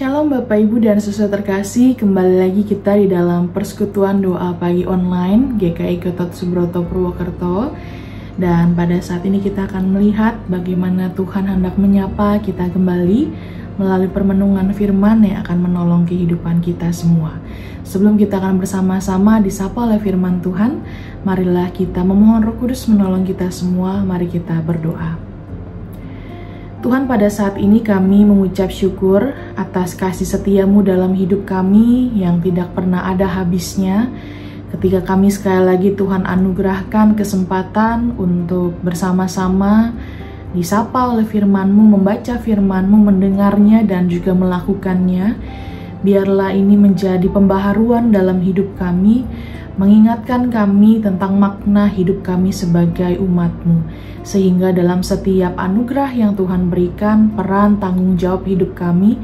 Shalom Bapak Ibu dan saudara terkasih, kembali lagi kita di dalam persekutuan doa pagi online GKI Gatot Subroto Purwokerto. Dan pada saat ini kita akan melihat bagaimana Tuhan hendak menyapa kita kembali melalui permenungan firman yang akan menolong kehidupan kita semua. Sebelum kita akan bersama-sama disapa oleh firman Tuhan, marilah kita memohon Roh Kudus menolong kita semua. Mari kita berdoa. Tuhan, pada saat ini kami mengucap syukur atas kasih setiamu dalam hidup kami yang tidak pernah ada habisnya. Ketika kami sekali lagi Tuhan anugerahkan kesempatan untuk bersama-sama disapa oleh firman-Mu, membaca firman-Mu, mendengarnya dan juga melakukannya. Biarlah ini menjadi pembaharuan dalam hidup kami, mengingatkan kami tentang makna hidup kami sebagai umat-Mu, sehingga dalam setiap anugerah yang Tuhan berikan, peran tanggung jawab hidup kami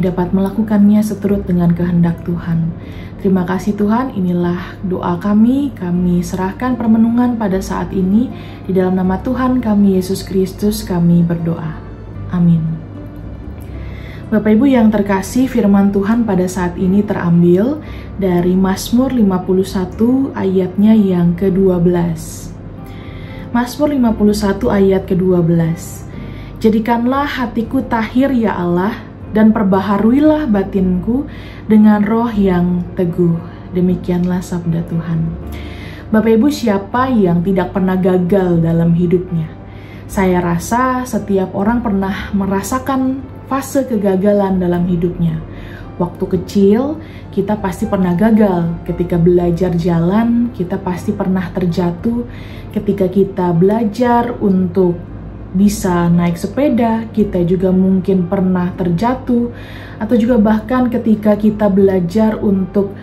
dapat melakukannya seturut dengan kehendak Tuhan. Terima kasih Tuhan, inilah doa kami serahkan permenungan pada saat ini, di dalam nama Tuhan kami Yesus Kristus kami berdoa. Amin. Bapak Ibu yang terkasih, firman Tuhan pada saat ini terambil dari Mazmur 51 ayatnya yang ke-12. Mazmur 51 ayat ke-12. Jadikanlah hatiku tahir ya Allah, dan perbaharuilah batinku dengan roh yang teguh. Demikianlah sabda Tuhan. Bapak Ibu, siapa yang tidak pernah gagal dalam hidupnya? Saya rasa setiap orang pernah merasakan fase kegagalan dalam hidupnya. Waktu kecil, kita pasti pernah gagal. Ketika belajar jalan, kita pasti pernah terjatuh. Ketika kita belajar untuk bisa naik sepeda, kita juga mungkin pernah terjatuh. Atau juga bahkan ketika kita belajar untuk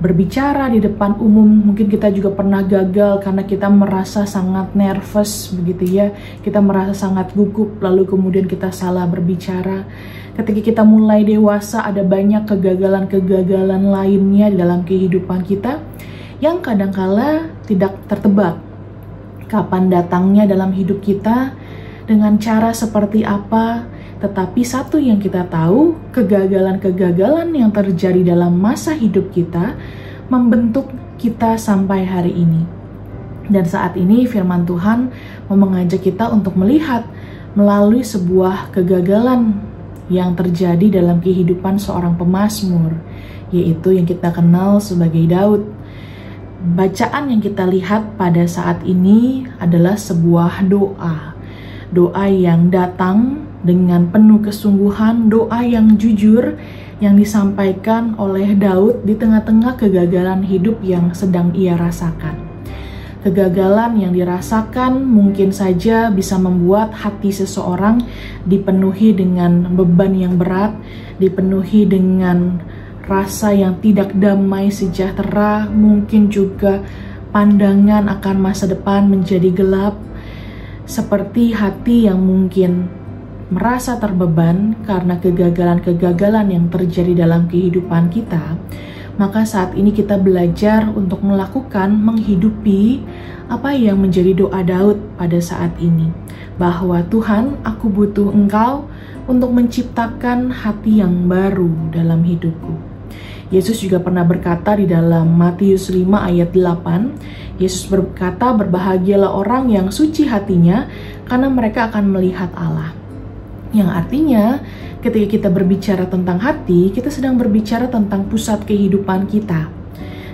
berbicara di depan umum, mungkin kita juga pernah gagal karena kita merasa sangat nervous begitu ya. Kita merasa sangat gugup, lalu kemudian kita salah berbicara. Ketika kita mulai dewasa, ada banyak kegagalan-kegagalan lainnya di dalam kehidupan kita yang kadangkala tidak tertebak. Kapan datangnya dalam hidup kita, dengan cara seperti apa, tetapi satu yang kita tahu, kegagalan-kegagalan yang terjadi dalam masa hidup kita membentuk kita sampai hari ini. Dan saat ini firman Tuhan mau mengajak kita untuk melihat melalui sebuah kegagalan yang terjadi dalam kehidupan seorang pemazmur, yaitu yang kita kenal sebagai Daud. Bacaan yang kita lihat pada saat ini adalah sebuah doa. Doa yang datang dengan penuh kesungguhan, doa yang jujur yang disampaikan oleh Daud di tengah-tengah kegagalan hidup yang sedang ia rasakan. Kegagalan yang dirasakan mungkin saja bisa membuat hati seseorang dipenuhi dengan beban yang berat, dipenuhi dengan rasa yang tidak damai sejahtera, mungkin juga pandangan akan masa depan menjadi gelap, seperti hati yang mungkin merasa terbeban karena kegagalan-kegagalan yang terjadi dalam kehidupan kita. Maka saat ini kita belajar untuk melakukan, menghidupi apa yang menjadi doa Daud pada saat ini. Bahwa Tuhan, aku butuh Engkau untuk menciptakan hati yang baru dalam hidupku. Yesus juga pernah berkata di dalam Matius 5 ayat 8, Yesus berkata, berbahagialah orang yang suci hatinya, karena mereka akan melihat Allah. Yang artinya, ketika kita berbicara tentang hati, kita sedang berbicara tentang pusat kehidupan kita.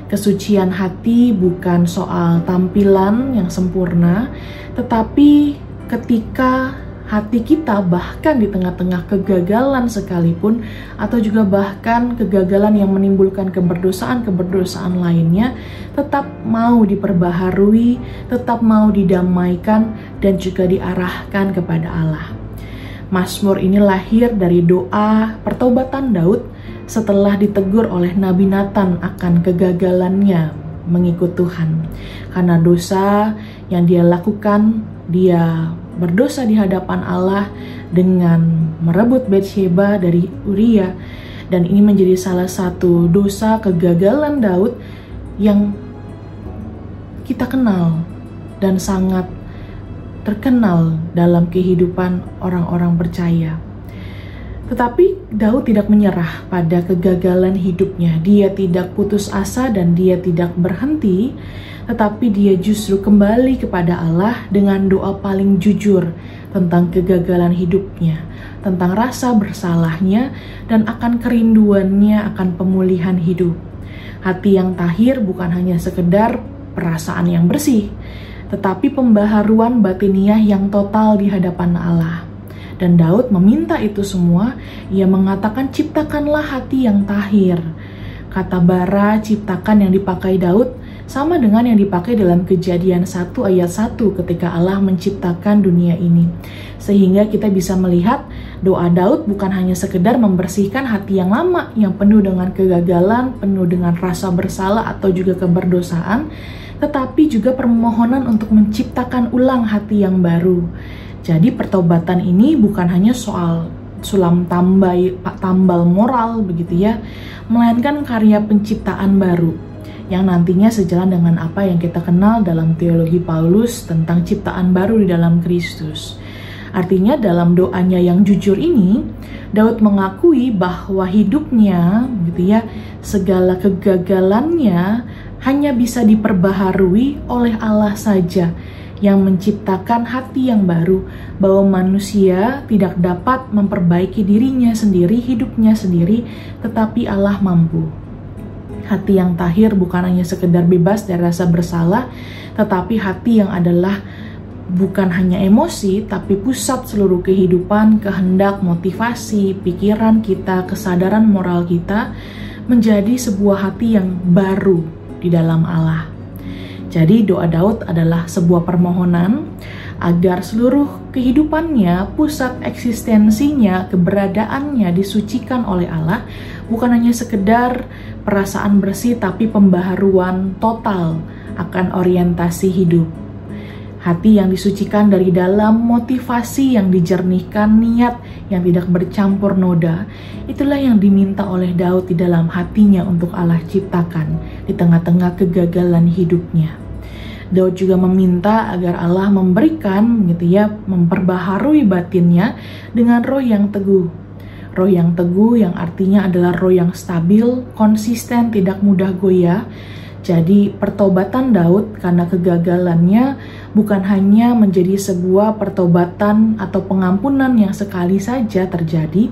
Kesucian hati bukan soal tampilan yang sempurna, tetapi ketika hati kita bahkan di tengah-tengah kegagalan sekalipun, atau juga bahkan kegagalan yang menimbulkan keberdosaan-keberdosaan lainnya, tetap mau diperbaharui, tetap mau didamaikan, dan juga diarahkan kepada Allah. Mazmur ini lahir dari doa pertobatan Daud setelah ditegur oleh Nabi Nathan akan kegagalannya mengikut Tuhan. Karena dosa yang dia lakukan, dia berdosa di hadapan Allah dengan merebut Batsheba dari Uria. Dan ini menjadi salah satu dosa kegagalan Daud yang kita kenal dan sangat terkenal dalam kehidupan orang-orang percaya. Tetapi Daud tidak menyerah pada kegagalan hidupnya. Dia tidak putus asa dan dia tidak berhenti, tetapi dia justru kembali kepada Allah dengan doa paling jujur tentang kegagalan hidupnya, tentang rasa bersalahnya, dan akan kerinduannya akan pemulihan hidup. Hati yang tahir bukan hanya sekedar perasaan yang bersih, tetapi pembaharuan batiniah yang total di hadapan Allah. Dan Daud meminta itu semua. Ia mengatakan, ciptakanlah hati yang tahir. Kata bara ciptakan yang dipakai Daud sama dengan yang dipakai dalam Kejadian 1 ayat 1 ketika Allah menciptakan dunia ini. Sehingga kita bisa melihat doa Daud bukan hanya sekedar membersihkan hati yang lama yang penuh dengan kegagalan, penuh dengan rasa bersalah atau juga keberdosaan, tetapi juga permohonan untuk menciptakan ulang hati yang baru. Jadi pertobatan ini bukan hanya soal sulam tambal moral begitu ya, melainkan karya penciptaan baru yang nantinya sejalan dengan apa yang kita kenal dalam teologi Paulus tentang ciptaan baru di dalam Kristus. Artinya dalam doanya yang jujur ini, Daud mengakui bahwa hidupnya gitu ya, segala kegagalannya hanya bisa diperbaharui oleh Allah saja yang menciptakan hati yang baru, bahwa manusia tidak dapat memperbaiki dirinya sendiri, hidupnya sendiri, tetapi Allah mampu. Hati yang tahir bukan hanya sekedar bebas dari rasa bersalah, tetapi hati yang adalah bukan hanya emosi, tapi pusat seluruh kehidupan, kehendak, motivasi, pikiran kita, kesadaran moral kita, menjadi sebuah hati yang baru di dalam Allah. Jadi doa Daud adalah sebuah permohonan agar seluruh kehidupannya, pusat eksistensinya, keberadaannya disucikan oleh Allah, bukan hanya sekedar perasaan bersih, tapi pembaharuan total akan orientasi hidup. Hati yang disucikan dari dalam, motivasi yang dijernihkan, niat yang tidak bercampur noda, itulah yang diminta oleh Daud di dalam hatinya untuk Allah ciptakan di tengah-tengah kegagalan hidupnya. Daud juga meminta agar Allah memberikan gitu ya, memperbaharui batinnya dengan roh yang teguh. Roh yang teguh yang artinya adalah roh yang stabil, konsisten, tidak mudah goyah. Jadi pertobatan Daud karena kegagalannya bukan hanya menjadi sebuah pertobatan atau pengampunan yang sekali saja terjadi,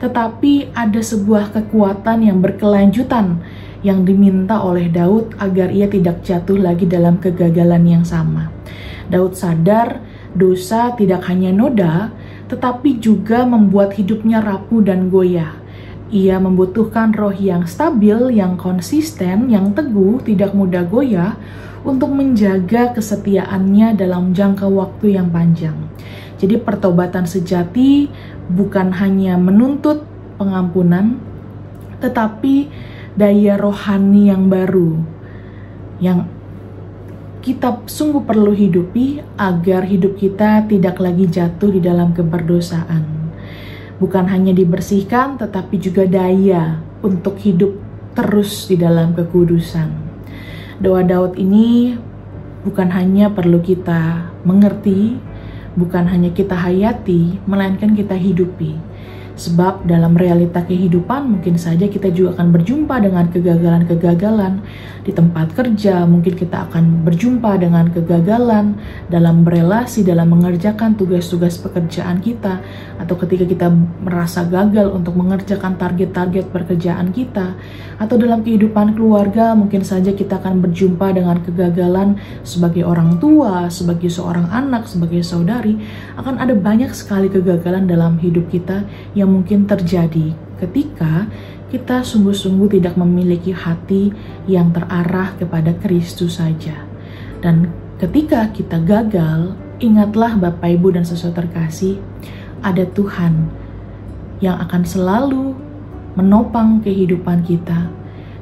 tetapi ada sebuah kekuatan yang berkelanjutan yang diminta oleh Daud agar ia tidak jatuh lagi dalam kegagalan yang sama. Daud sadar dosa tidak hanya noda, tetapi juga membuat hidupnya rapuh dan goyah. Ia membutuhkan roh yang stabil, yang konsisten, yang teguh, tidak mudah goyah untuk menjaga kesetiaannya dalam jangka waktu yang panjang. Jadi pertobatan sejati bukan hanya menuntut pengampunan, tetapi daya rohani yang baru yang kita sungguh perlu hidupi agar hidup kita tidak lagi jatuh di dalam keberdosaan. Bukan hanya dibersihkan, tetapi juga daya untuk hidup terus di dalam kekudusan. Doa Daud ini bukan hanya perlu kita mengerti, bukan hanya kita hayati, melainkan kita hidupi. Sebab dalam realita kehidupan mungkin saja kita juga akan berjumpa dengan kegagalan-kegagalan di tempat kerja, mungkin kita akan berjumpa dengan kegagalan dalam berelasi, dalam mengerjakan tugas-tugas pekerjaan kita, atau ketika kita merasa gagal untuk mengerjakan target-target pekerjaan kita, atau dalam kehidupan keluarga mungkin saja kita akan berjumpa dengan kegagalan sebagai orang tua, sebagai seorang anak, sebagai saudari. Akan ada banyak sekali kegagalan dalam hidup kita yang mungkin terjadi ketika kita sungguh-sungguh tidak memiliki hati yang terarah kepada Kristus saja. Dan ketika kita gagal, ingatlah Bapak, Ibu, dan saudara terkasih, ada Tuhan yang akan selalu menopang kehidupan kita.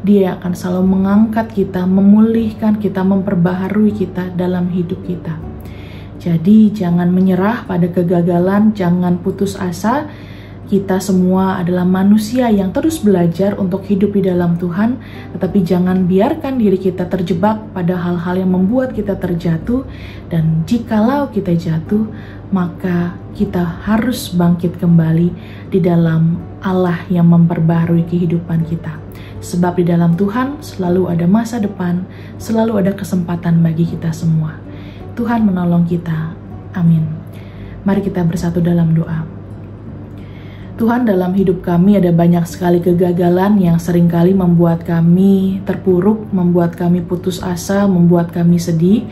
Dia akan selalu mengangkat kita, memulihkan kita, memperbaharui kita dalam hidup kita. Jadi jangan menyerah pada kegagalan, jangan putus asa. Kita semua adalah manusia yang terus belajar untuk hidup di dalam Tuhan, tetapi jangan biarkan diri kita terjebak pada hal-hal yang membuat kita terjatuh. Dan jikalau kita jatuh, maka kita harus bangkit kembali di dalam Allah yang memperbaharui kehidupan kita. Sebab di dalam Tuhan selalu ada masa depan, selalu ada kesempatan bagi kita semua. Tuhan menolong kita. Amin. Mari kita bersatu dalam doa. Tuhan, dalam hidup kami ada banyak sekali kegagalan yang seringkali membuat kami terpuruk, membuat kami putus asa, membuat kami sedih.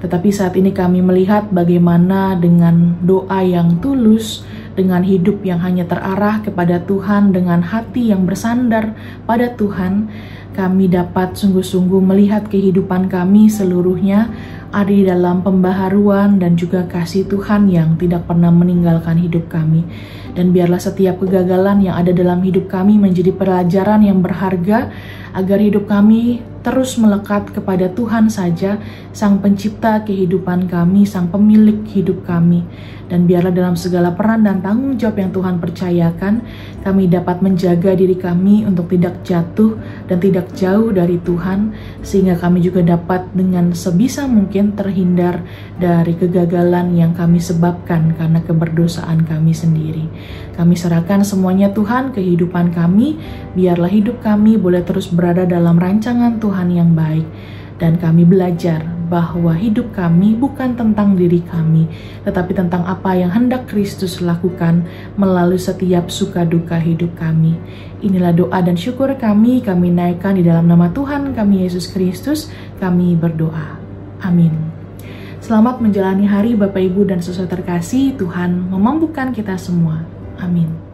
Tetapi saat ini kami melihat bagaimana dengan doa yang tulus, dengan hidup yang hanya terarah kepada Tuhan, dengan hati yang bersandar pada Tuhan, kami dapat sungguh-sungguh melihat kehidupan kami seluruhnya ada di dalam pembaharuan dan juga kasih Tuhan yang tidak pernah meninggalkan hidup kami. Dan biarlah setiap kegagalan yang ada dalam hidup kami menjadi pelajaran yang berharga, agar hidup kami terus melekat kepada Tuhan saja, Sang Pencipta kehidupan kami, Sang Pemilik hidup kami. Dan biarlah dalam segala peran dan tanggung jawab yang Tuhan percayakan, kami dapat menjaga diri kami untuk tidak jatuh dan tidak jauh dari Tuhan, sehingga kami juga dapat dengan sebisa mungkin terhindar dari kegagalan yang kami sebabkan karena keberdosaan kami sendiri. Kami serahkan semuanya Tuhan, kehidupan kami, biarlah hidup kami boleh terus berada dalam rancangan Tuhan yang baik. Dan kami belajar bahwa hidup kami bukan tentang diri kami, tetapi tentang apa yang hendak Kristus lakukan melalui setiap suka duka hidup kami. Inilah doa dan syukur kami naikkan di dalam nama Tuhan kami Yesus Kristus, kami berdoa. Amin. Selamat menjalani hari Bapak Ibu dan saudara terkasih, Tuhan memampukan kita semua. Amin.